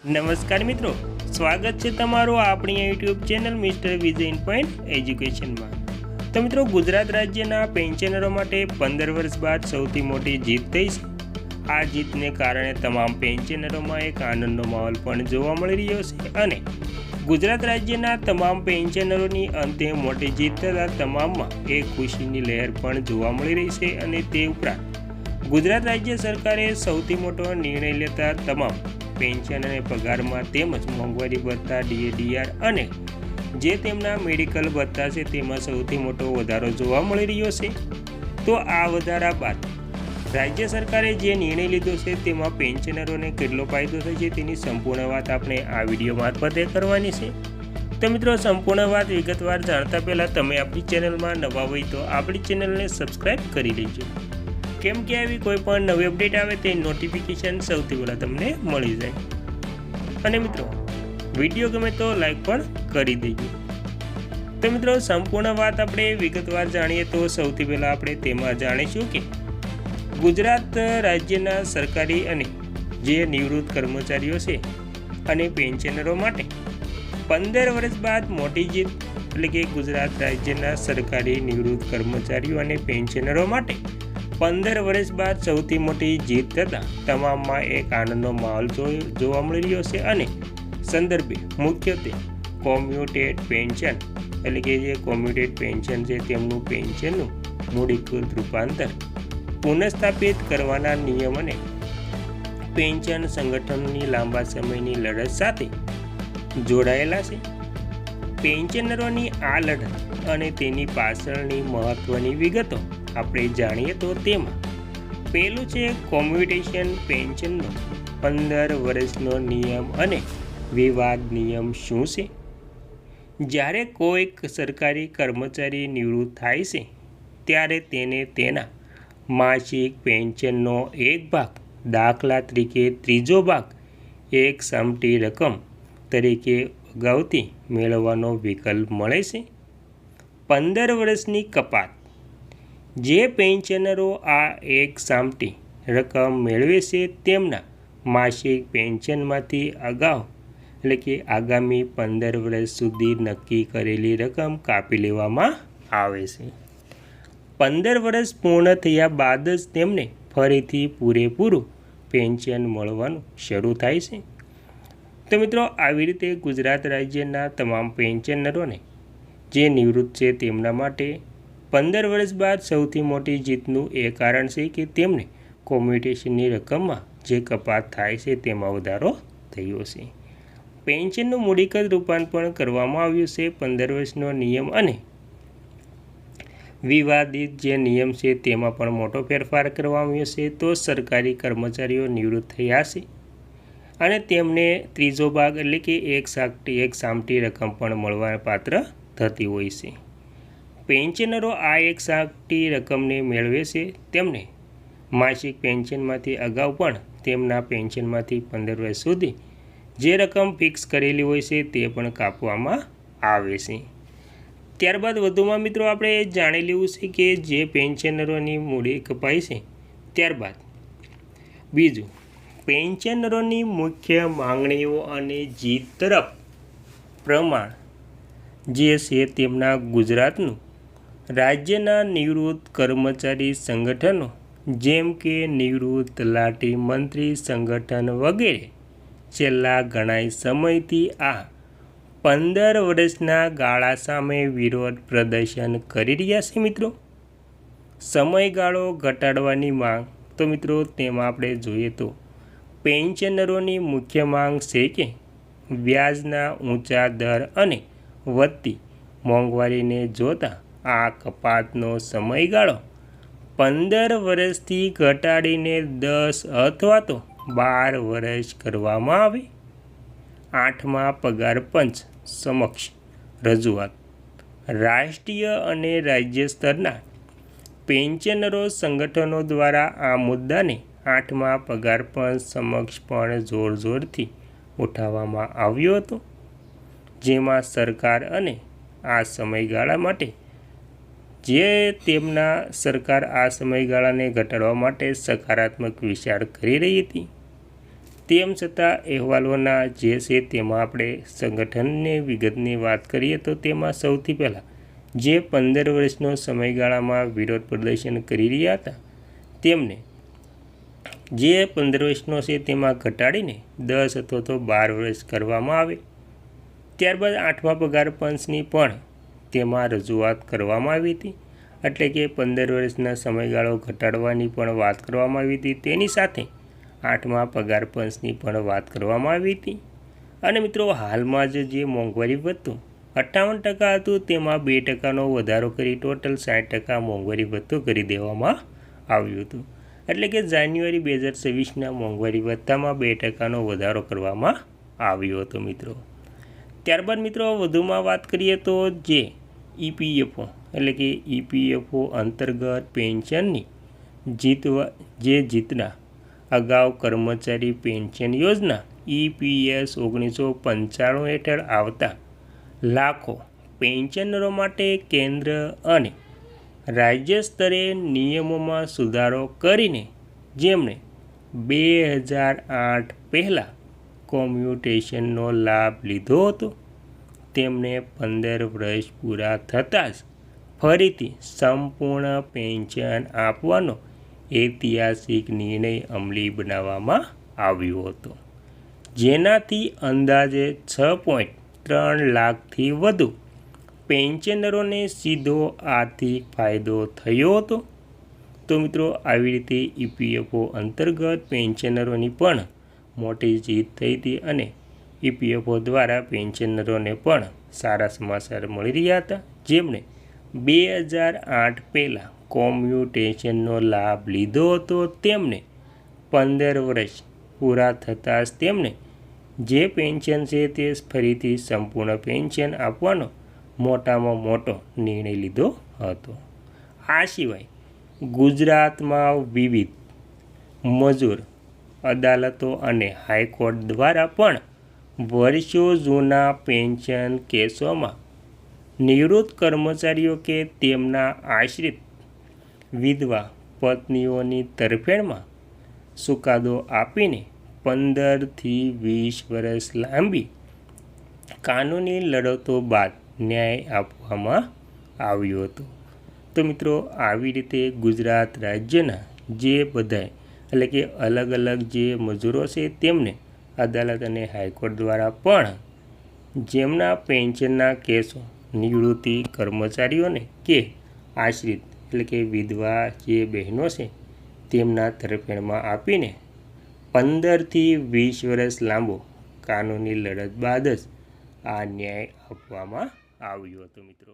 નમસ્કાર મિત્રો, સ્વાગત છે તમારું આપણી YouTube channel mister vision point એજ્યુકેશનમાં। તો મિત્રો, ગુજરાત રાજ્યના પેન્શનરો માટે 15 વર્ષ બાદ સૌથી મોટી જીત થઈ છે। આ જીતને કારણે તમામ પેન્શનરોમાં એક આનંદનો માહોલ પણ જોવા મળી રહ્યો છે અને ગુજરાત રાજ્યના તમામ પેન્શનરોની અંતે મોટી જીત થતાં તમામમાં એક ખુશીની લહેર પણ જોવા મળી રહી છે અને તે ઉપરાંત ગુજરાત રાજ્ય સરકારે સૌથી મોટો નિર્ણય લેતા તમામ પેન્શન અને પગારમાં તેમજ મોંઘવારી ભત્તા ડીએડીઆર અને જે તેમના મેડિકલ ભત્તા છે તેમાં સૌથી મોટો વધારો જોવા મળી રહ્યો છે। તો આ વધારા બાદ રાજ્ય સરકારે જે નિર્ણય લીધો છે તેમાં પેન્શનરોને કેટલો ફાયદો થશે તેની સંપૂર્ણ વાત આપણે આ વિડીયો મારફતે કરવાની છે। તો મિત્રો, સંપૂર્ણ વાત વિગતવાર જાણતા પહેલાં તમે આપણી ચેનલમાં નવા હોય તો આપણી ચેનલને સબસ્ક્રાઈબ કરી લેજો, કેમ કે આવી કોઈ પણ નવી અપડેટ આવે તે નોટિફિકેશન સૌથી પહેલાં તમને મળી જાય। અને મિત્રો, વિડીયો ગમે તો લાઈક પણ કરી દેજો। તો મિત્રો, સંપૂર્ણ વાત આપણે વિગતવાર જાણીએ તો સૌથી પહેલાં આપણે તેમાં જાણીશું કે ગુજરાત રાજ્યના સરકારી અને જે નિવૃત્ત કર્મચારીઓ છે અને પેન્શનરો માટે 15 વર્ષ બાદ મોટી જીત, એટલે કે ગુજરાત રાજ્યના સરકારી નિવૃત્ત કર્મચારીઓ અને પેન્શનરો માટે 15 વર્ષ બાદ સૌથી મોટી જીત થતાં તમામમાં એક આનંદનો માહોલ જોવા મળી રહ્યો છે અને સંદર્ભે મુખ્યત્વે કોમ્યુટેડ પેન્શન, એટલે કે જે કોમ્યુટેડ પેન્શન છે તેમનું પેન્શનનું મૂડીકૃત રૂપાંતર પુનઃસ્થાપિત કરવાના નિયમ અને પેન્શન સંગઠનોની લાંબા સમયની લડત સાથે જોડાયેલા છે। પેન્શનરોની આ લડત અને તેની પાછળની મહત્વની વિગતો આપણે જાણીએ તો તેમાં પહેલું છે કોમ્યુટેશન પેન્શનનો 15 વર્ષનો નિયમ અને વિવાદ નિયમ શું છે। જ્યારે કોઈક સરકારી કર્મચારી નિવૃત્ત થાય છે ત્યારે તેને તેના માસિક પેન્શનનો એક ભાગ, દાખલા તરીકે ત્રીજો ભાગ, એક સમટી રકમ તરીકે અગાઉથી મેળવવાનો વિકલ્પ મળે છે। 15 વર્ષની કપાત, જે પેન્શનરો આ એક સામટી રકમ મેળવે છે તેમના માસિક પેન્શનમાંથી અગાઉ, એટલે કે આગામી 15 વર્ષ સુધી નક્કી કરેલી રકમ કાપી લેવામાં આવે છે। 15 વર્ષ પૂર્ણ થયા બાદ જ તેમને ફરીથી પૂરેપૂરું પેન્શન મળવાનું શરૂ થાય છે। તો મિત્રો, આવી રીતે ગુજરાત રાજ્યના તમામ પેન્શનરોને જે નિવૃત્ત છે તેમના માટે 15 વર્ષ બાદ સૌથી મોટી જીતનું એ કારણ છે કે તેમને કોમ્યુટેશનની રકમમાં જે કપાત થાય છે તેમાં વધારો થયો છે। પેન્શનનું મૂડીકૃત રૂપાંતર પણ કરવામાં આવ્યું છે। 15 વર્ષનો નિયમ અને વિવાદિત જે નિયમ છે તેમાં પણ મોટો ફેરફાર કરવામાં આવ્યો છે। તો સરકારી કર્મચારીઓ નિવૃત્ત થયા છે અને તેમને ત્રીજો ભાગ, એટલે કે એક સામટી રકમ પણ મળવા પાત્ર થતી હોય છે। પેન્શનરો આ એક સામટી રકમને મેળવે છે તેમને માસિક પેન્શનમાંથી અગાઉ પણ તેમના પેન્શનમાંથી 15 વર્ષ સુધી જે રકમ ફિક્સ કરેલી હોય છે તે પણ કાપવામાં આવે છે। ત્યારબાદ વધુમાં મિત્રો આપણે જાણી લેવું છે કે જે પેન્શનરોની મૂડી કપાય છે, ત્યારબાદ બીજું પેન્શનરોની મુખ્ય માંગણીઓ અને જીત તરફ પ્રમાણ જે છે તેમના ગુજરાતનું રાજ્યના નિવૃત્ત કર્મચારી સંગઠનો જેમ કે નિવૃત્ત તલાટી મંત્રી સંગઠન વગેરે છેલ્લા ઘણા સમયથી આ 15 વર્ષના ગાળા સામે વિરોધ પ્રદર્શન કરી રહ્યા છે। મિત્રો, સમયગાળો ઘટાડવાની માંગ, તો મિત્રો તેમાં આપણે જોઈએ તો પેન્શનરોની મુખ્ય માંગ છે કે વ્યાજના ઊંચા દર અને વધતી મોંઘવારીને જોતા આ કપાતનો સમયગાળો 15 વર્ષથી ઘટાડીને 10 અથવા તો 12 વર્ષ કરવામાં આવે। 8મા પગાર પંચ સમક્ષ રજૂઆત, રાષ્ટ્રીય અને રાજ્ય સ્તરના પેન્શનરો સંગઠનો દ્વારા આ મુદ્દાને 8મા પગાર પંચ સમક્ષ પણ જોરશોરથી ઉઠાવવામાં આવ્યો હતો, જેમાં સરકાર અને આ સમયગાળા માટે સરકાર આ સમયગાળાને ઘટાડવા માટે સકારાત્મક વિચાર કરી રહી હતી। તેમ છતાં અહેવાલોના જે છે તેમાં આપણે સંગઠનની વિગતની વાત કરીએ તો તેમાં સૌથી પહેલાં જે 15 વર્ષનો સમયગાળામાં વિરોધ પ્રદર્શન કરી રહ્યા હતા તેમને જે 15 વર્ષનો છે તેમાં ઘટાડીને 10 અથવા તો 12 વર્ષ કરવામાં આવે. ત્યારબાદ 8મા પગાર પંચની પણ તેમાં રજૂઆત કરવામાં આવી હતી, એટલે કે 15 વર્ષના સમયગાળો ઘટાડવાની પણ વાત કરવામાં આવી હતી. તેની સાથે 8મા પગાર પંચની પણ વાત કરવામાં આવી હતી. અને મિત્રો હાલમાં જે મોંઘવારી ભથ્થું 58% હતું તેમાં 2%નો વધારો કરી ટોટલ 60% મોંઘવારી ભથ્થું કરી દેવામાં આવ્યું હતું. એટલે કે જાન્યુઆરી 2026ના મોંઘવારી ભથ્થામાં 2%નો વધારો કરવામાં આવ્યો હતો મિત્રો. ત્યારબાદ મિત્રો વધુમાં વાત કરીએ તો જે EPFO એટલે કે EPFO અંતર્ગત પેન્શનની જીતના અગાઉ કર્મચારી પેન્શન યોજના EPS 1995 હેઠળ આવતા લાખો પેન્શનરો માટે કેન્દ્ર અને રાજ્ય સ્તરે નિયમોમાં સુધારો કરીને જેમણે 2008 પહેલાં કોમ્યુટેશનનો લાભ લીધો હતો તેમને 15 વર્ષ પૂરા થતાં જ ફરીથી સંપૂર્ણ પેન્શન આપવાનો ઐતિહાસિક નિર્ણય અમલી બનાવવામાં આવ્યો હતો, જેનાથી અંદાજે 6.3 લાખથી વધુ પેન્શનરોને સીધો આર્થિક ફાયદો થયો હતો. તો મિત્રો આવી રીતે EPFO અંતર્ગત પેન્શનરોની પણ મોટી જીત થઈ હતી અને EPFO દ્વારા પેન્શનરોને પણ સારા સમાચાર મળી રહ્યા હતા, જેમણે 2008 પહેલાં કોમ્યુટેશનનો લાભ લીધો હતો તેમને 15 વર્ષ પૂરા થતાં જ તેમને જે પેન્શન છે તે ફરીથી સંપૂર્ણ પેન્શન આપવાનો મોટામાં મોટો નિર્ણય લીધો હતો. આ સિવાય ગુજરાતમાં વિવિધ મજૂર અદાલતો અને હાઈકોર્ટ દ્વારા પણ વર્ષો જૂના પેન્શન કેસોમાં નિવૃત્ત કર્મચારીઓ કે તેમના આશ્રિત વિધવા પત્નીઓની તરફેણમાં ચુકાદો આપીને 15થી 20 વર્ષ લાંબી કાનૂની લડતો બાદ ન્યાય આપવામાં આવ્યો હતો. તો મિત્રો આવી રીતે ગુજરાત રાજ્યના જે બધાય એટલે કે અલગ અલગ જે મજૂરો છે તેમને અદાલત અને હાઈકોર્ટ દ્વારા પણ જેમના પેન્શનના કેસો નિવૃત્તિ કર્મચારીઓને કે આશ્રિત એટલે કે વિધવા જે બહેનો છે તેમના તરફેણમાં આપીને 15થી 20 વર્ષ લાંબો કાનૂની લડત બાદ જ આ ન્યાય આપવામાં આવ્યો હતો મિત્રો.